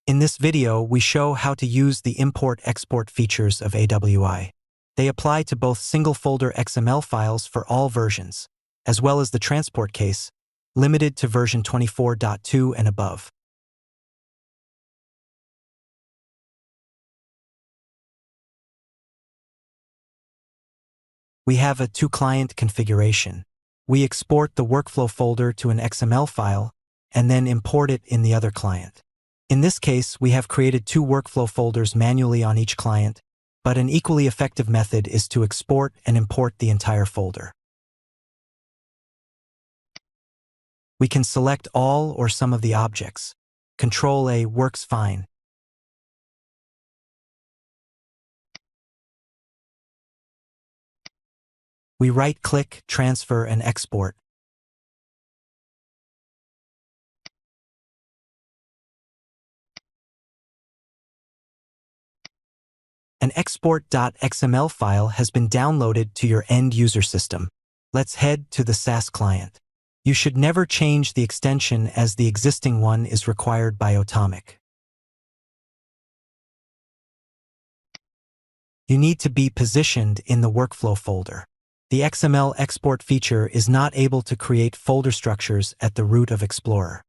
In this video, we show how to use the import-export features of AWI. They apply to both single-folder XML files for all versions, as well as the transport case, limited to version 24.2 and above. We have a two-client configuration. We export the workflow folder to an XML file and then import it in the other client. In this case, we have created two workflow folders manually on each client, but an equally effective method is to export and import the entire folder. We can select all or some of the objects. Control-A works fine. We right-click, transfer, and export. An export.xml file has been downloaded to your end-user system. Let's head to the SaaS client. You should never change the extension as the existing one is required by Automic. You need to be positioned in the workflow folder. The XML export feature is not able to create folder structures at the root of Explorer.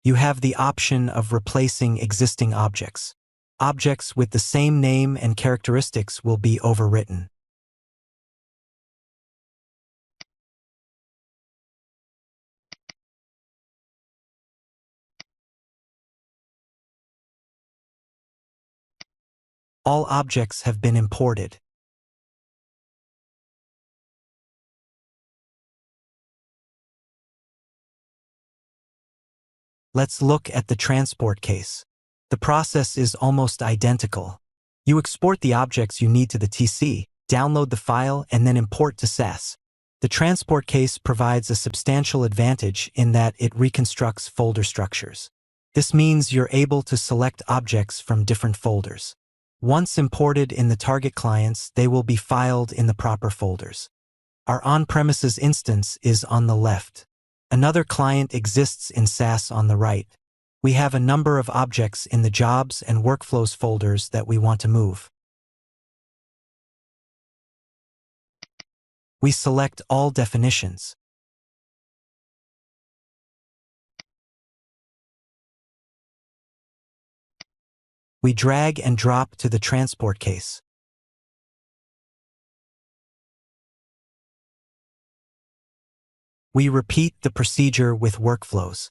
You have the option of replacing existing objects. Objects with the same name and characteristics will be overwritten. All objects have been imported. Let's look at the transport case. The process is almost identical. You export the objects you need to the TC, download the file, and then import to SaaS. The transport case provides a substantial advantage in that it reconstructs folder structures. This means you're able to select objects from different folders. Once imported in the target clients, they will be filed in the proper folders. Our on-premises instance is on the left. Another client exists in SaaS on the right. We have a number of objects in the Jobs and Workflows folders that we want to move. We select all definitions. We drag and drop to the transport case. We repeat the procedure with workflows.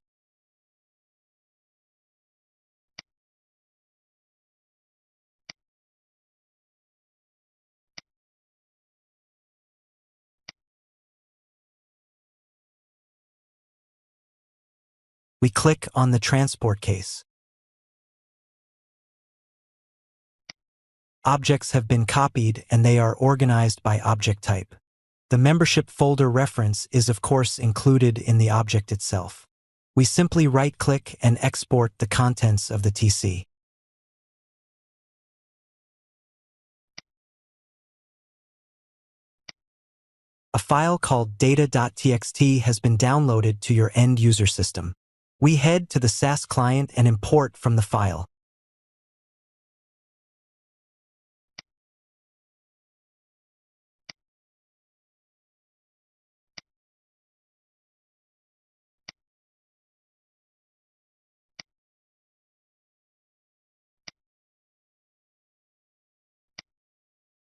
We click on the transport case. Objects have been copied and they are organized by object type. The membership folder reference is of course included in the object itself. We simply right-click and export the contents of the TC. A file called data.txt has been downloaded to your end-user system. We head to the SaaS client and import from the file.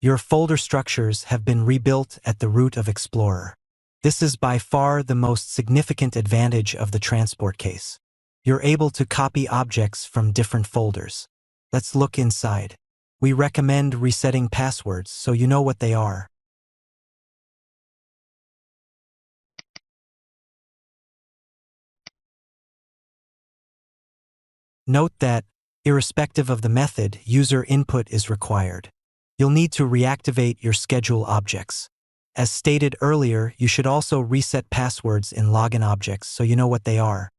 Your folder structures have been rebuilt at the root of Explorer. This is by far the most significant advantage of the transport case. You're able to copy objects from different folders. Let's look inside. We recommend resetting passwords so you know what they are. Note that, irrespective of the method, user input is required. You'll need to reactivate your schedule objects. As stated earlier, you should also reset passwords in login objects so you know what they are.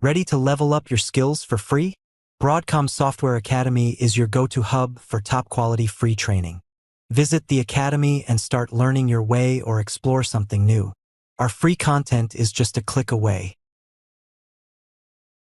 Ready to level up your skills for free? Broadcom Software Academy is your go-to hub for top-quality free training. Visit the Academy and start learning your way or explore something new. Our free content is just a click away.